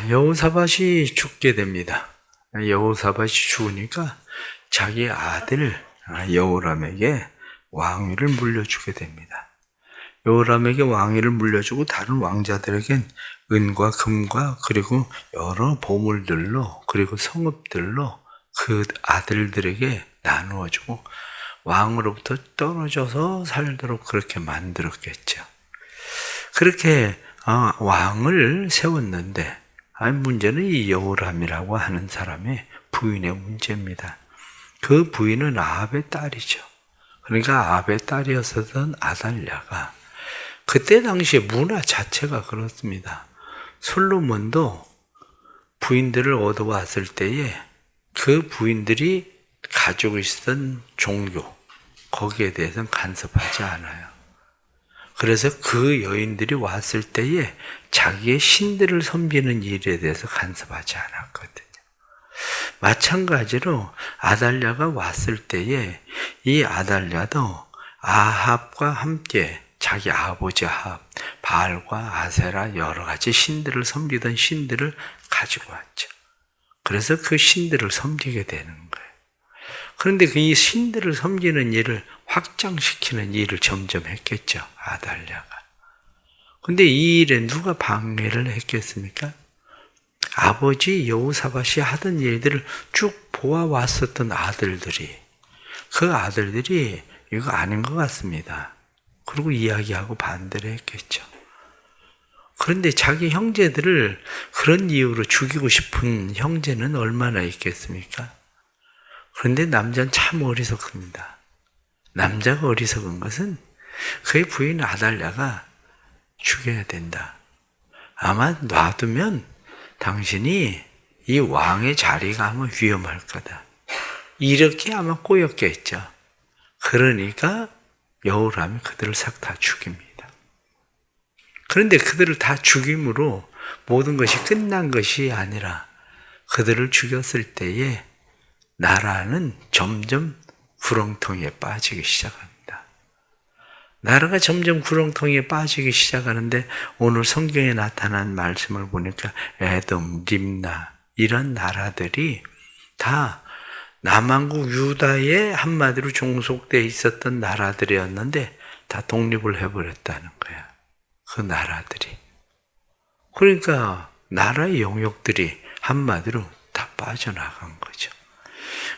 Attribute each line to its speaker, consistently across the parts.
Speaker 1: 여호사밧이 죽게 됩니다. 여호사밧이 죽으니까 자기 아들 여호람에게 왕위를 물려주게 됩니다. 여호람에게 왕위를 물려주고 다른 왕자들에겐 은과 금과 그리고 여러 보물들로 그리고 성읍들로 그 아들들에게 나누어주고 왕으로부터 떨어져서 살도록 그렇게 만들었겠죠. 그렇게 왕을 세웠는데 문제는 이 여호람이라고 하는 사람의 부인의 문제입니다. 그 부인은 아합의 딸이죠. 그러니까 아합의 딸이었었던 아달랴가 그때 당시에 문화 자체가 그렇습니다. 솔로몬도 부인들을 얻어왔을 때에 그 부인들이 가지고 있었던 종교 거기에 대해서는 간섭하지 않아요. 그래서 그 여인들이 왔을 때에 자기의 신들을 섬기는 일에 대해서 간섭하지 않았거든요. 마찬가지로 아달랴가 왔을 때에 이 아달랴도 아합과 함께 자기 아버지 아합, 바알과 아세라 여러 가지 신들을 섬기던 신들을 가지고 왔죠. 그래서 그 신들을 섬기게 되는 거예요. 그런데 이 신들을 섬기는 일을 확장시키는 일을 점점 했겠죠. 아달랴가. 근데 이 일에 누가 방해를 했겠습니까? 아버지 여호사밧이 하던 일들을 쭉 보아왔었던 아들들이 그 아들들이 이거 아닌 것 같습니다. 그리고 이야기하고 반대를 했겠죠. 그런데 자기 형제들을 그런 이유로 죽이고 싶은 형제는 얼마나 있겠습니까? 그런데 남자는 참 어리석습니다. 남자가 어리석은 것은 그의 부인 아달랴가 죽여야 된다. 아마 놔두면 당신이 이 왕의 자리가 아마 위험할 거다. 이렇게 아마 꼬였겠죠. 그러니까 여호람이 그들을 싹 다 죽입니다. 그런데 그들을 다 죽임으로 모든 것이 끝난 것이 아니라 그들을 죽였을 때에 나라는 점점 구렁텅이에 빠지기 시작합니다. 나라가 점점 구렁텅이에 빠지기 시작하는데 오늘 성경에 나타난 말씀을 보니까 에돔, 림나 이런 나라들이 다 남왕국 유다에 한마디로 종속되어 있었던 나라들이었는데 다 독립을 해버렸다는 거야. 그 나라들이. 그러니까 나라의 영역들이 한마디로 다 빠져나간 거죠.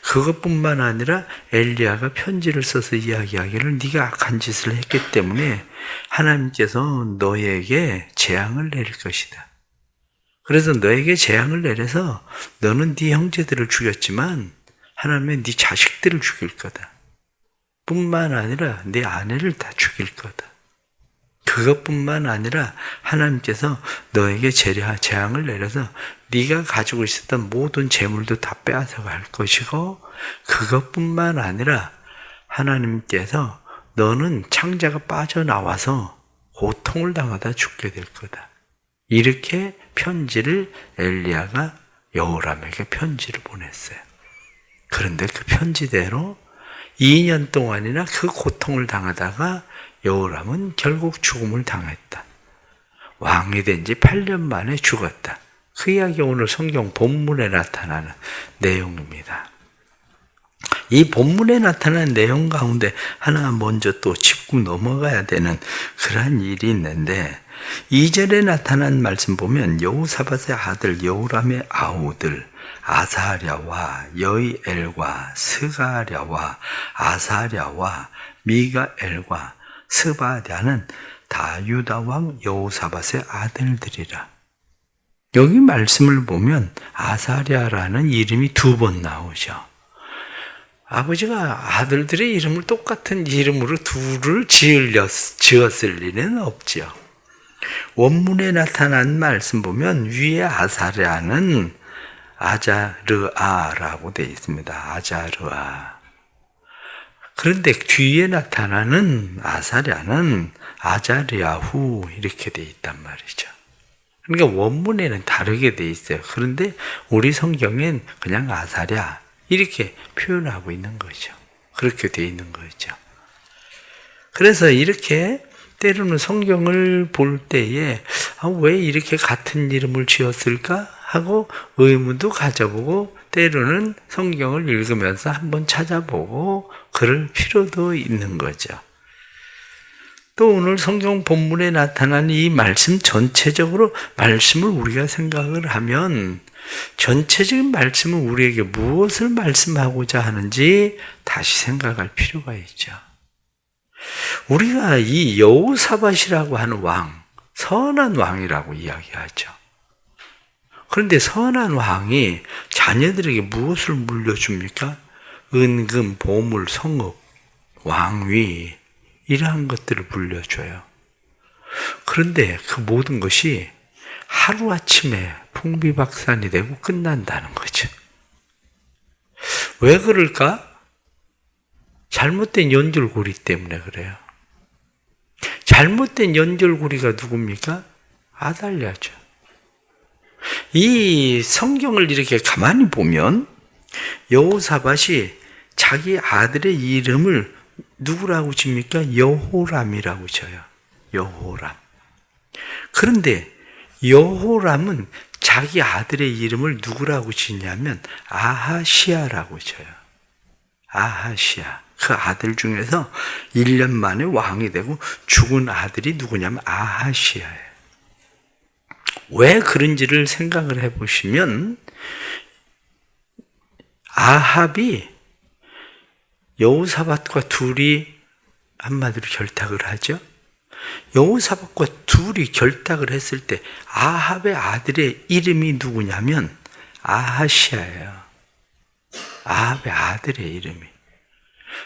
Speaker 1: 그것뿐만 아니라 엘리야가 편지를 써서 이야기하기를 네가 악한 짓을 했기 때문에 하나님께서 너에게 재앙을 내릴 것이다. 그래서 너에게 재앙을 내려서 너는 네 형제들을 죽였지만 하나님은 네 자식들을 죽일 거다. 뿐만 아니라 네 아내를 다 죽일 거다. 그것뿐만 아니라 하나님께서 너에게 재앙을 내려서 네가 가지고 있었던 모든 재물도 다 빼앗아갈 것이고 그것뿐만 아니라 하나님께서 너는 창자가 빠져나와서 고통을 당하다 죽게 될 거다. 이렇게 편지를 엘리야가 여호람에게 편지를 보냈어요. 그런데 그 편지대로 2년 동안이나 그 고통을 당하다가 여호람은 결국 죽음을 당했다. 왕이 된 지 8년 만에 죽었다. 그 이야기 오늘 성경 본문에 나타나는 내용입니다. 이 본문에 나타난 내용 가운데 하나 먼저 또 짚고 넘어가야 되는 그러한 일이 있는데 2절에 나타난 말씀 보면 여호사밧의 아들 여호람의 아우들 아사랴와 여이엘과 스가랴와 아사랴와 미가엘과 스바랴는 다 유다 왕 여호사밧의 아들들이라. 여기 말씀을 보면 아사랴라는 이름이 2번 나오죠. 아버지가 아들들의 이름을 똑같은 이름으로 둘을 지었을 리는 없죠. 원문에 나타난 말씀 보면 위에 아사랴는 아자르아라고 되어 있습니다. 아자르아. 그런데 뒤에 나타나는 아사랴는 아자리아후 이렇게 되어 있단 말이죠. 그러니까 원문에는 다르게 되어 있어요. 그런데 우리 성경엔 그냥 아사랴 이렇게 표현하고 있는 거죠. 그렇게 되어 있는 거죠. 그래서 이렇게 때로는 성경을 볼 때에 왜 이렇게 같은 이름을 지었을까 하고 의문도 가져보고 때로는 성경을 읽으면서 한번 찾아보고 그럴 필요도 있는 거죠. 또 오늘 성경 본문에 나타난 이 말씀 전체적으로 말씀을 우리가 생각을 하면 전체적인 말씀은 우리에게 무엇을 말씀하고자 하는지 다시 생각할 필요가 있죠. 우리가 이 여호사밧이라고 하는 왕, 선한 왕이라고 이야기하죠. 그런데 선한 왕이 자녀들에게 무엇을 물려줍니까? 은금, 보물, 성읍, 왕위 이러한 것들을 물려줘요. 그런데 그 모든 것이 하루아침에 풍비박산이 되고 끝난다는 거죠. 왜 그럴까? 잘못된 연결고리 때문에 그래요. 잘못된 연결고리가 누굽니까? 아달랴죠. 이 성경을 이렇게 가만히 보면 여호사밧이 자기 아들의 이름을 누구라고 집니까? 여호람이라고 져요. 여호람. 그런데 여호람은 자기 아들의 이름을 누구라고 짓냐면 아하시아라고 져요. 아하시아. 그 아들 중에서 1년 만에 왕이 되고 죽은 아들이 누구냐면 아하시아예요. 왜 그런지를 생각을 해보시면 아합이 여호사밧과 둘이 한마디로 결탁을 하죠. 여호사밧과 둘이 결탁을 했을 때 아합의 아들의 이름이 누구냐면 아하시아예요. 아합의 아들의 이름이.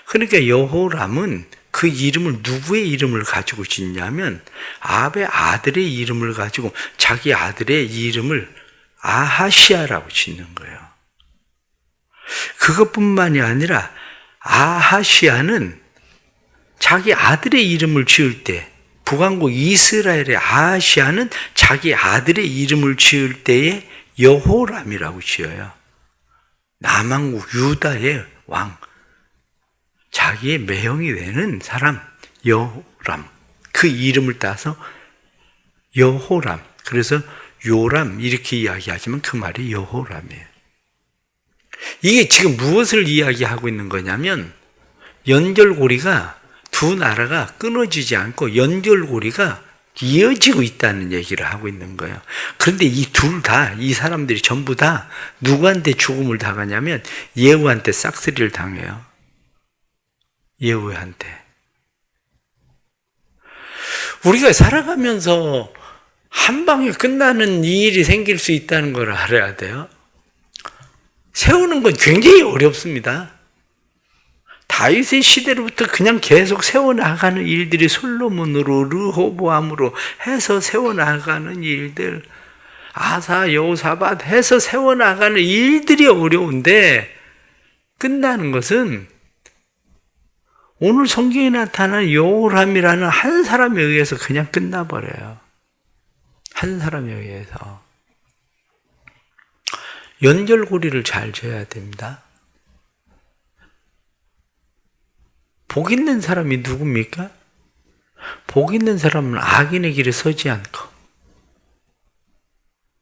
Speaker 1: 그러니까 여호람은 그 이름을 누구의 이름을 가지고 짓냐면 아합의 아들의 이름을 가지고 자기 아들의 이름을 아하시아라고 짓는 거예요. 그것뿐만이 아니라 아하시아는 자기 아들의 이름을 지을 때 북왕국 이스라엘의 아하시아는 자기 아들의 이름을 지을 때에 여호람이라고 지어요. 남왕국 유다의 왕, 자기의 매형이 되는 사람 여호람, 그 이름을 따서 여호람, 그래서 요람 이렇게 이야기하지만 그 말이 여호람이에요. 이게 지금 무엇을 이야기하고 있는 거냐면 연결고리가 두 나라가 끊어지지 않고 연결고리가 이어지고 있다는 얘기를 하고 있는 거예요. 그런데 이 둘 다, 이 사람들이 전부 다 누구한테 죽음을 당하냐면 예후한테 싹쓸이를 당해요. 예후한테. 우리가 살아가면서 한 방에 끝나는 이 일이 생길 수 있다는 걸 알아야 돼요. 세우는 건 굉장히 어렵습니다. 다윗의 시대로부터 그냥 계속 세워나가는 일들이 솔로몬으로 르호보암으로 해서 세워나가는 일들, 아사, 여호사밧 해서 세워나가는 일들이 어려운데 끝나는 것은 오늘 성경에 나타난 여호람이라는 한 사람에 의해서 그냥 끝나버려요. 한 사람에 의해서. 연결고리를 잘 져야 됩니다. 복 있는 사람이 누굽니까? 복 있는 사람은 악인의 길에 서지 않고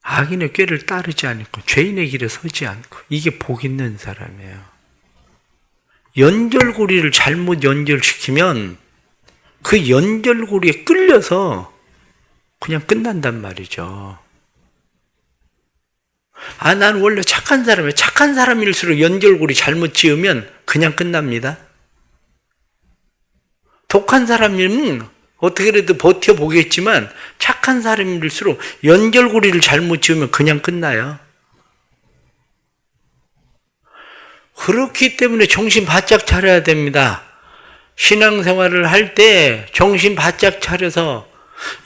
Speaker 1: 악인의 꾀를 따르지 않고 죄인의 길에 서지 않고 이게 복 있는 사람이에요. 연결고리를 잘못 연결시키면 그 연결고리에 끌려서 그냥 끝난단 말이죠. 난 원래 착한 사람이에요. 착한 사람일수록 연결고리 잘못 지으면 그냥 끝납니다. 독한 사람이면 어떻게라도 버텨보겠지만 착한 사람일수록 연결고리를 잘못 지으면 그냥 끝나요. 그렇기 때문에 정신 바짝 차려야 됩니다. 신앙생활을 할 때 정신 바짝 차려서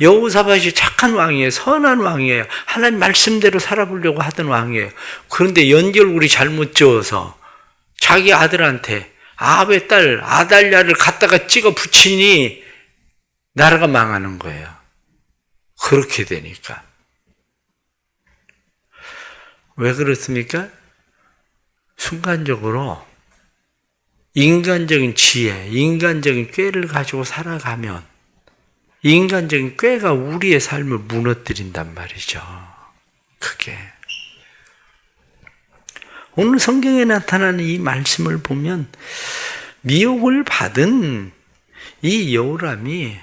Speaker 1: 여호사밧이 착한 왕이에요. 선한 왕이에요. 하나님 말씀대로 살아보려고 하던 왕이에요. 그런데 연결고리 잘못 지어서 자기 아들한테 아합의 딸 아달랴를 갖다가 찍어 붙이니 나라가 망하는 거예요. 그렇게 되니까. 왜 그렇습니까? 순간적으로 인간적인 지혜, 인간적인 꾀를 가지고 살아가면 인간적인 꾀가 우리의 삶을 무너뜨린단 말이죠. 그게. 오늘 성경에 나타나는 이 말씀을 보면 미혹을 받은 이 여호람이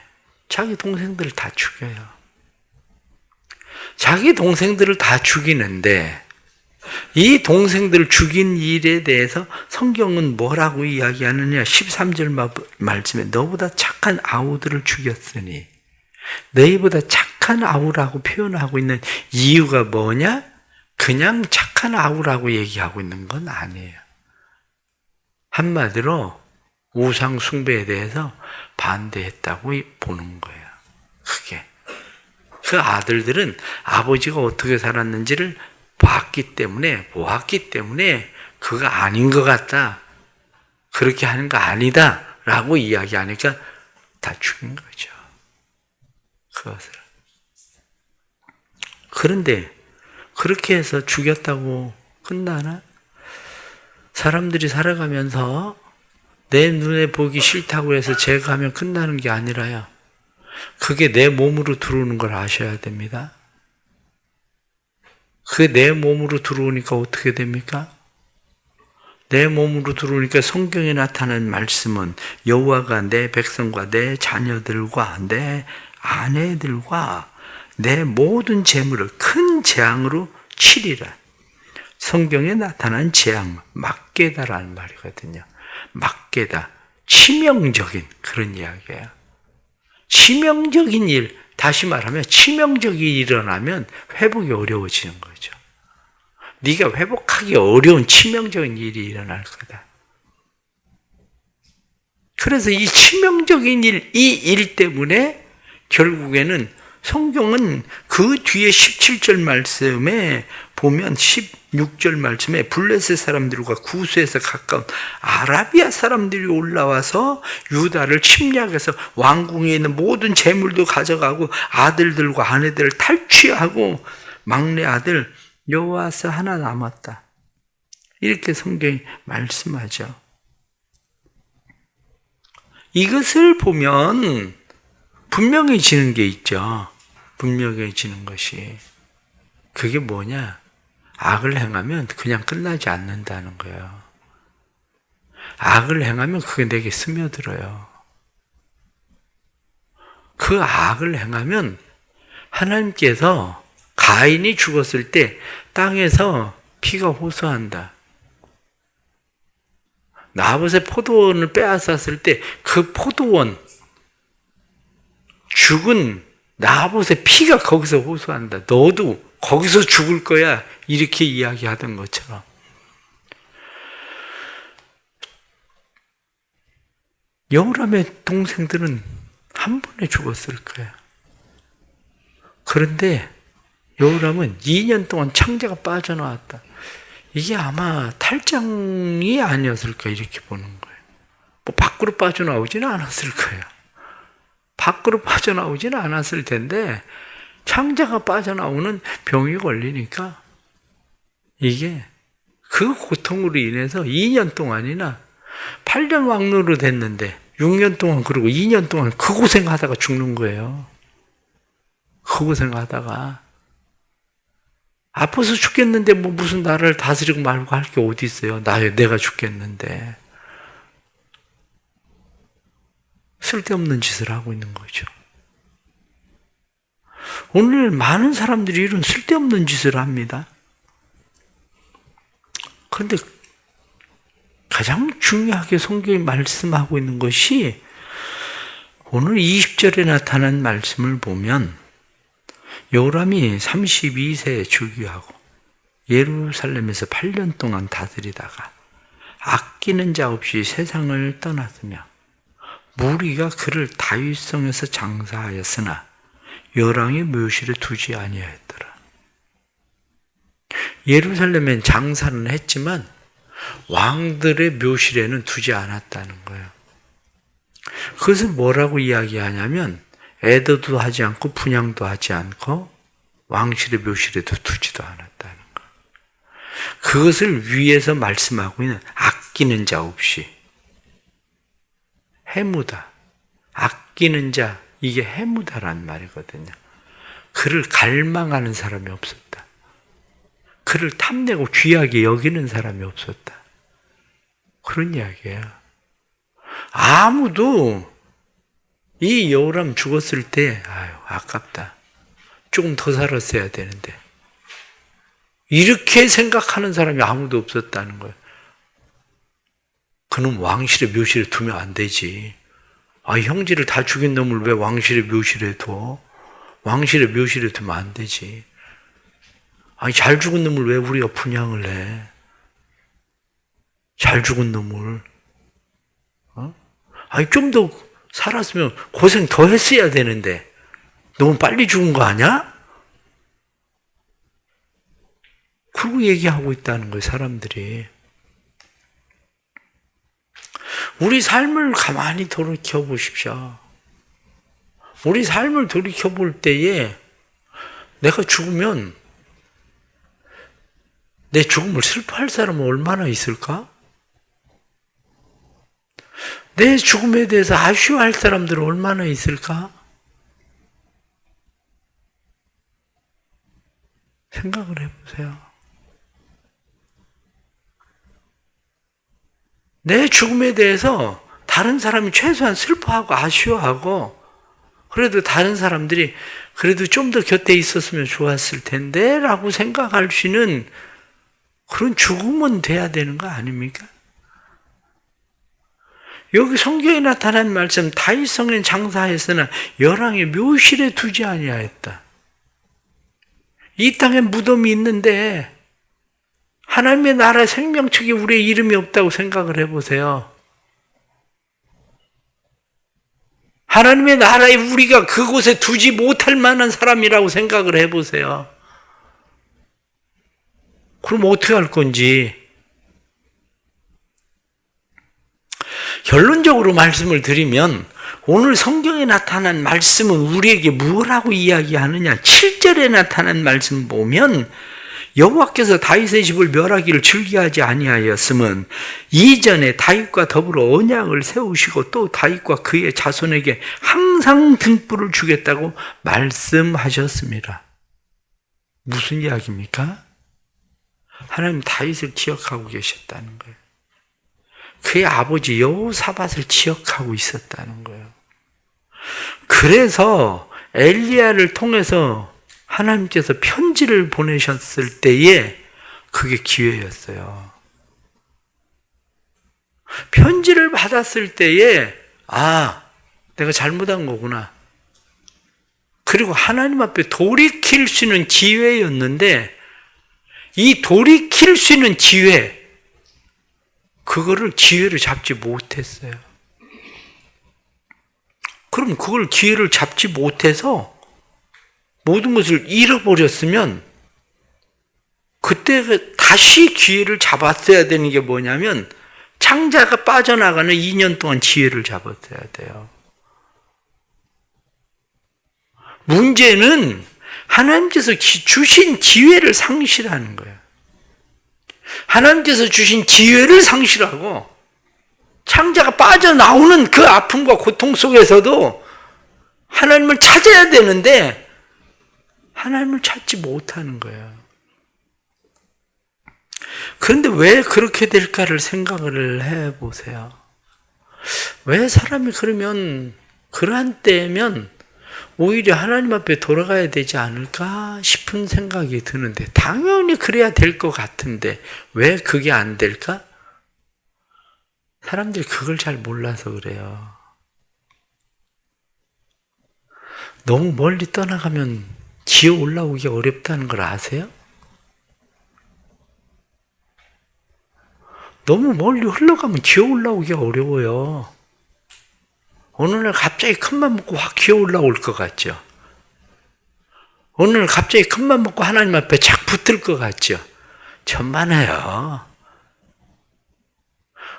Speaker 1: 자기 동생들을 다 죽여요. 자기 동생들을 다 죽이는데 이 동생들을 죽인 일에 대해서 성경은 뭐라고 이야기하느냐? 13절 말씀에 너보다 착한 아우들을 죽였으니, 너희보다 착한 아우라고 표현하고 있는 이유가 뭐냐? 그냥 착한 아우라고 얘기하고 있는 건 아니에요. 한마디로 우상 숭배에 대해서 반대했다고 보는 거예요. 그게. 그 아들들은 아버지가 어떻게 살았는지를 보았기 때문에 그가 아닌 것 같다. 그렇게 하는 거 아니다. 라고 이야기하니까 다 죽인 거죠. 그것을. 그런데 그렇게 해서 죽였다고 끝나나? 사람들이 살아가면서 내 눈에 보기 싫다고 해서 제거하면 끝나는 게 아니라요. 그게 내 몸으로 들어오는 걸 아셔야 됩니다. 그게 내 몸으로 들어오니까 어떻게 됩니까? 내 몸으로 들어오니까 성경에 나타난 말씀은 여호와가 내 백성과 내 자녀들과 내 아내들과 내 모든 재물을 큰 재앙으로 치리라. 성경에 나타난 재앙, 막게다라는 말이거든요. 막게다, 치명적인 그런 이야기예요. 치명적인 일, 다시 말하면 치명적인 일이 일어나면 회복이 어려워지는 거죠. 네가 회복하기 어려운 치명적인 일이 일어날 거다. 그래서 이 치명적인 일, 이 일 때문에 결국에는 성경은 그 뒤에 17절 말씀에 보면 16절 말씀에 블레셋 사람들과 구스에서 가까운 아라비아 사람들이 올라와서 유다를 침략해서 왕궁에 있는 모든 재물도 가져가고 아들들과 아내들을 탈취하고 막내 아들 여호아스 하나 남았다. 이렇게 성경이 말씀하죠. 이것을 보면 분명해지는 게 있죠. 분명해지는 것이. 그게 뭐냐? 악을 행하면 그냥 끝나지 않는다는 거예요. 악을 행하면 그게 내게 스며들어요. 그 악을 행하면 하나님께서 가인이 죽었을 때 땅에서 피가 호소한다. 나봇의 포도원을 빼앗았을 때 그 포도원, 죽은 나봇의 피가 거기서 호소한다. 너도 거기서 죽을 거야. 이렇게 이야기하던 것처럼. 여호람의 동생들은 한 번에 죽었을 거야. 그런데 여호람은 2년 동안 창자가 빠져나왔다. 이게 아마 탈장이 아니었을까 이렇게 보는 거예요. 뭐 밖으로 빠져나오지는 않았을 거예요. 밖으로 빠져나오지는 않았을 텐데 창자가 빠져나오는 병이 걸리니까 이게 그 고통으로 인해서 2년 동안이나 8년 왕노로 됐는데 6년 동안 그러고 2년 동안 그 고생하다가 죽는 거예요. 그 고생하다가 아파서 죽겠는데 뭐 무슨 나라를 다스리고 말고 할 게 어디 있어요. 내가 죽겠는데. 쓸데없는 짓을 하고 있는 거죠. 오늘 많은 사람들이 이런 쓸데없는 짓을 합니다. 그런데 가장 중요하게 성경이 말씀하고 있는 것이 오늘 20절에 나타난 말씀을 보면 여호람이 32세에 즉위하고 예루살렘에서 8년 동안 다스리다가 아끼는 자 없이 세상을 떠났으며 무리가 그를 다윗성에서 장사하였으나 여랑의 묘실에 두지 아니하였더라. 예루살렘엔 장사는 했지만 왕들의 묘실에는 두지 않았다는 거예요. 그것은 뭐라고 이야기하냐면 애도도 하지 않고 분양도 하지 않고 왕실의 묘실에도 두지도 않았다는 거예요. 그것을 위에서 말씀하고 있는 아끼는 자 없이 해무다. 아끼는 자 이게 해무다란 말이거든요. 그를 갈망하는 사람이 없었다. 그를 탐내고 귀하게 여기는 사람이 없었다. 그런 이야기예요. 아무도 이 여호람 죽었을 때 아유 아깝다. 조금 더 살았어야 되는데. 이렇게 생각하는 사람이 아무도 없었다는 거예요. 그놈 왕실의 묘실에 두면 안 되지. 형제를 다 죽인 놈을 왜 왕실의 묘실에 둬? 왕실의 묘실에 두면 안 되지. 잘 죽은 놈을 왜 우리가 분양을 해? 잘 죽은 놈을. 좀 더 살았으면 고생 더 했어야 되는데 너무 빨리 죽은 거 아니야? 그러고 얘기하고 있다는 거예요, 사람들이. 우리 삶을 가만히 돌이켜 보십시오. 우리 삶을 돌이켜 볼 때에 내가 죽으면 내 죽음을 슬퍼할 사람은 얼마나 있을까? 내 죽음에 대해서 아쉬워할 사람들은 얼마나 있을까? 생각을 해보세요. 내 죽음에 대해서 다른 사람이 최소한 슬퍼하고 아쉬워하고 그래도 다른 사람들이 그래도 좀 더 곁에 있었으면 좋았을 텐데 라고 생각할 수 있는 그런 죽음은 돼야 되는 거 아닙니까? 여기 성경에 나타난 말씀 다윗성엔 장사했으나 열왕의 묘실에 두지 아니하였다. 이 땅에 무덤이 있는데 하나님의 나라 생명책에 우리의 이름이 없다고 생각을 해보세요. 하나님의 나라에 우리가 그곳에 두지 못할 만한 사람이라고 생각을 해보세요. 그럼 어떻게 할 건지. 결론적으로 말씀을 드리면 오늘 성경에 나타난 말씀은 우리에게 무엇라고 이야기하느냐. 7절에 나타난 말씀 보면 여호와께서 다윗의 집을 멸하기를 즐겨하지 아니하였음은 이전에 다윗과 더불어 언약을 세우시고 또 다윗과 그의 자손에게 항상 등불을 주겠다고 말씀하셨습니다. 무슨 이야기입니까? 하나님 다윗을 기억하고 계셨다는 거예요. 그의 아버지 여호사밧을 기억하고 있었다는 거예요. 그래서 엘리야를 통해서 하나님께서 편지를 보내셨을 때에 그게 기회였어요. 편지를 받았을 때에 내가 잘못한 거구나. 그리고 하나님 앞에 돌이킬 수 있는 기회였는데 이 돌이킬 수 있는 기회 그거를 기회를 잡지 못했어요. 그럼 그걸 기회를 잡지 못해서 모든 것을 잃어버렸으면 그때 다시 기회를 잡았어야 되는 게 뭐냐면 창자가 빠져나가는 2년 동안 기회를 잡았어야 돼요. 문제는 하나님께서 주신 기회를 상실하는 거예요. 하나님께서 주신 기회를 상실하고 창자가 빠져나오는 그 아픔과 고통 속에서도 하나님을 찾아야 되는데 하나님을 찾지 못하는 거예요. 그런데 왜 그렇게 될까를 생각을 해보세요. 왜 사람이 그러면 그러한 때면 오히려 하나님 앞에 돌아가야 되지 않을까 싶은 생각이 드는데 당연히 그래야 될 것 같은데 왜 그게 안 될까? 사람들이 그걸 잘 몰라서 그래요. 너무 멀리 떠나가면 기어 올라오기 어렵다는 걸 아세요? 너무 멀리 흘러가면 기어 올라오기 어려워요. 어느 날 갑자기 큰맘 먹고 확 기어 올라올 것 같죠? 어느 날 갑자기 큰맘 먹고 하나님 앞에 착 붙을 것 같죠? 천만에요.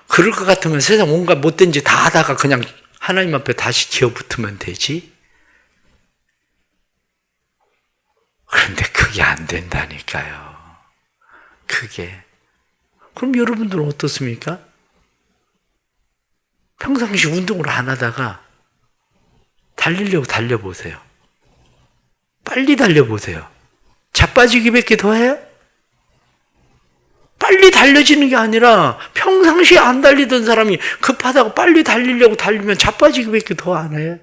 Speaker 1: 그럴 것 같으면 세상 온갖 못된 짓 다 하다가 그냥 하나님 앞에 다시 기어 붙으면 되지? 그런데 그게 안 된다니까요. 그게. 그럼 여러분들은 어떻습니까? 평상시 운동을 안 하다가 달리려고 달려보세요. 빨리 달려보세요. 자빠지기밖에 더 해요? 빨리 달려지는 게 아니라 평상시에 안 달리던 사람이 급하다고 빨리 달리려고 달리면 자빠지기밖에 더 안 해요.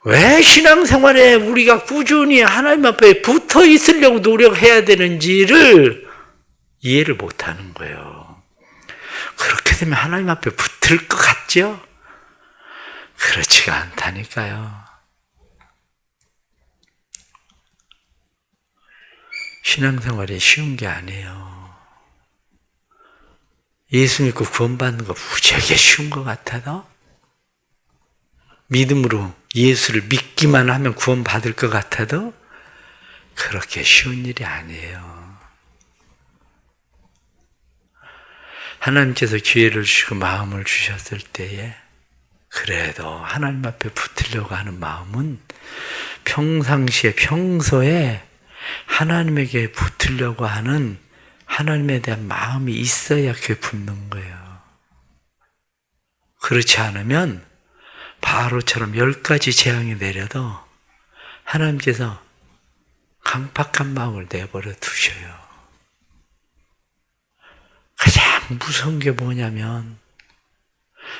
Speaker 1: 왜 신앙생활에 우리가 꾸준히 하나님 앞에 붙어 있으려고 노력해야 되는지를 이해를 못하는 거예요. 그렇게 되면 하나님 앞에 붙을 것 같죠? 그렇지가 않다니까요. 신앙생활이 쉬운 게 아니에요. 예수 믿고 구원받는 거 무지하게 쉬운 것 같아도 믿음으로 예수를 믿기만 하면 구원받을 것 같아도 그렇게 쉬운 일이 아니에요. 하나님께서 기회를 주시고 마음을 주셨을 때에 그래도 하나님 앞에 붙으려고 하는 마음은 평소에 하나님에게 붙으려고 하는 하나님에 대한 마음이 있어야 그게 붙는 거예요. 그렇지 않으면 바로처럼 10가지 재앙이 내려도 하나님께서 강팍한 마음을 내버려 두셔요. 가장 무서운 게 뭐냐면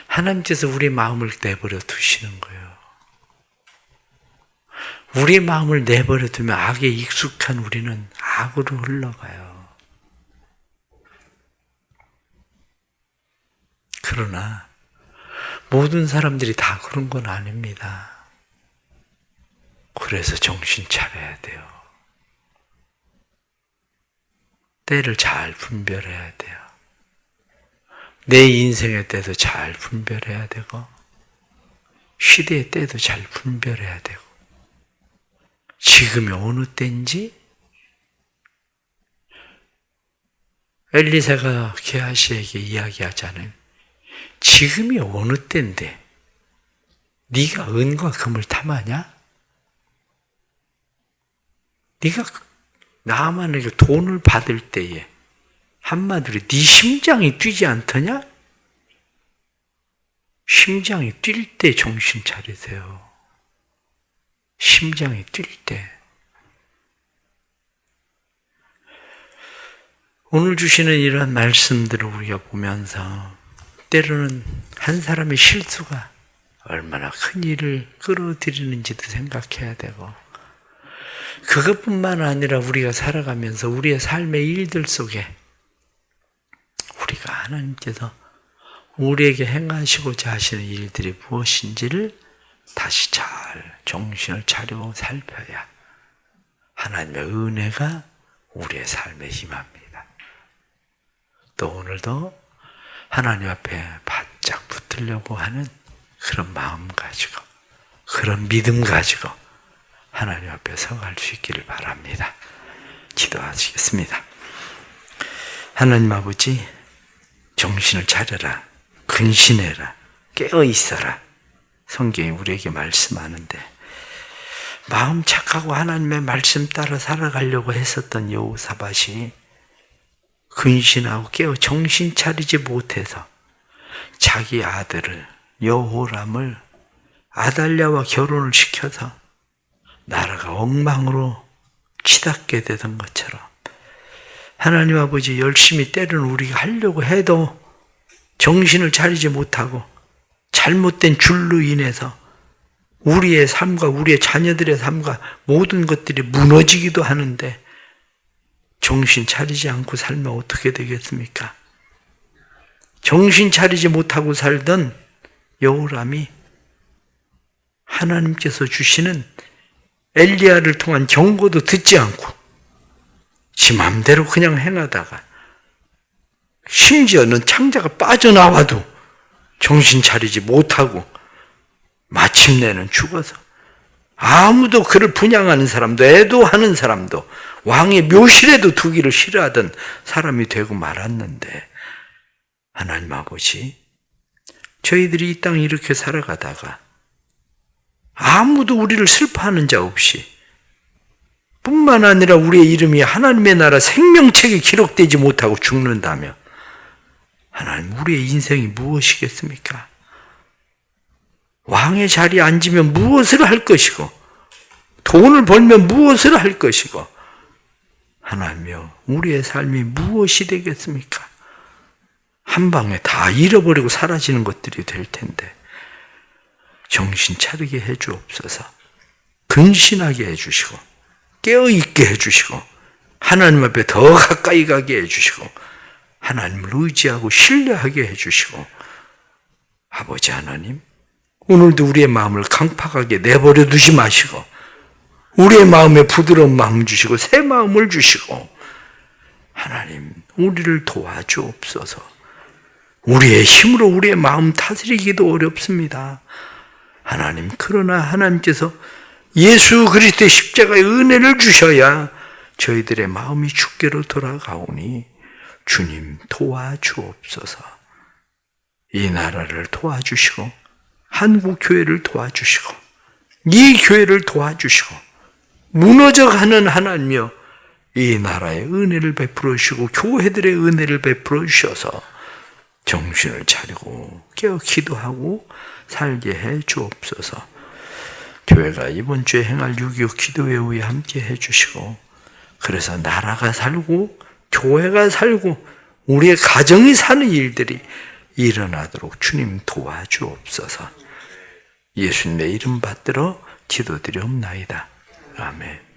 Speaker 1: 하나님께서 우리 마음을 내버려 두시는 거예요. 우리의 마음을 내버려 두면 악에 익숙한 우리는 악으로 흘러가요. 그러나 모든 사람들이 다 그런 건 아닙니다. 그래서 정신 차려야 돼요. 때를 잘 분별해야 돼요. 내 인생의 때도 잘 분별해야 되고 시대의 때도 잘 분별해야 되고 지금이 어느 때인지 엘리사가 게하시에게 이야기하잖아요. 지금이 어느 때인데 네가 은과 금을 탐하냐? 네가 나만에게 돈을 받을 때에 한마디로 네 심장이 뛰지 않더냐? 심장이 뛸 때 정신 차리세요. 심장이 뛸 때. 오늘 주시는 이러한 말씀들을 우리가 보면서 때로는 한 사람의 실수가 얼마나 큰 일을 끌어들이는지도 생각해야 되고 그것뿐만 아니라 우리가 살아가면서 우리의 삶의 일들 속에 우리가 하나님께서 우리에게 행하시고자 하시는 일들이 무엇인지를 다시 잘 정신을 차리고 살펴야 하나님의 은혜가 우리의 삶에 임합니다. 또 오늘도 하나님 앞에 바짝 붙으려고 하는 그런 마음 가지고 그런 믿음 가지고 하나님 앞에 서갈 수 있기를 바랍니다. 기도하시겠습니다. 하나님 아버지, 정신을 차려라, 근신해라, 깨어 있어라. 성경이 우리에게 말씀하는데 마음 착하고 하나님의 말씀 따라 살아가려고 했었던 여호사밧이 근신하고 깨어 정신 차리지 못해서 자기 아들을 여호람을 아달랴와 결혼을 시켜서 나라가 엉망으로 치닫게 되던 것처럼 하나님 아버지 열심히 때로는 우리가 하려고 해도 정신을 차리지 못하고 잘못된 줄로 인해서 우리의 삶과 우리의 자녀들의 삶과 모든 것들이 무너지기도 하는데 정신 차리지 않고 살면 어떻게 되겠습니까? 정신 차리지 못하고 살던 여호람이 하나님께서 주시는 엘리야를 통한 경고도 듣지 않고 지 맘대로 그냥 행하다가 심지어는 창자가 빠져나와도 정신 차리지 못하고 마침내는 죽어서 아무도 그를 분양하는 사람도 애도하는 사람도 왕의 묘실에도 두기를 싫어하던 사람이 되고 말았는데 하나님 아버지, 저희들이 이 땅에 이렇게 살아가다가 아무도 우리를 슬퍼하는 자 없이 뿐만 아니라 우리의 이름이 하나님의 나라 생명책에 기록되지 못하고 죽는다며 하나님, 우리의 인생이 무엇이겠습니까? 왕의 자리에 앉으면 무엇을 할 것이고 돈을 벌면 무엇을 할 것이고 하나님이여 우리의 삶이 무엇이 되겠습니까? 한 방에 다 잃어버리고 사라지는 것들이 될 텐데 정신 차리게 해주옵소서. 근신하게 해주시고 깨어있게 해주시고 하나님 앞에 더 가까이 가게 해주시고 하나님을 의지하고 신뢰하게 해주시고 아버지 하나님 오늘도 우리의 마음을 강팍하게 내버려 두지 마시고 우리의 마음에 부드러운 마음 주시고 새 마음을 주시고 하나님 우리를 도와주옵소서. 우리의 힘으로 우리의 마음 다스리기도 어렵습니다. 하나님 그러나 하나님께서 예수 그리스도의 십자가의 은혜를 주셔야 저희들의 마음이 주께로 돌아가오니 주님 도와주옵소서. 이 나라를 도와주시고 한국 교회를 도와주시고 이 교회를 도와주시고 무너져가는 하나님이여 이 나라의 은혜를 베풀어 주시고 교회들의 은혜를 베풀어 주셔서 정신을 차리고 깨어 기도하고 살게 해 주옵소서. 교회가 이번 주에 행할 6.25 기도회 후에 함께 해 주시고 그래서 나라가 살고 교회가 살고 우리의 가정이 사는 일들이 일어나도록 주님 도와주옵소서. 예수님의 이름 받들어 기도드리옵나이다. 아멘.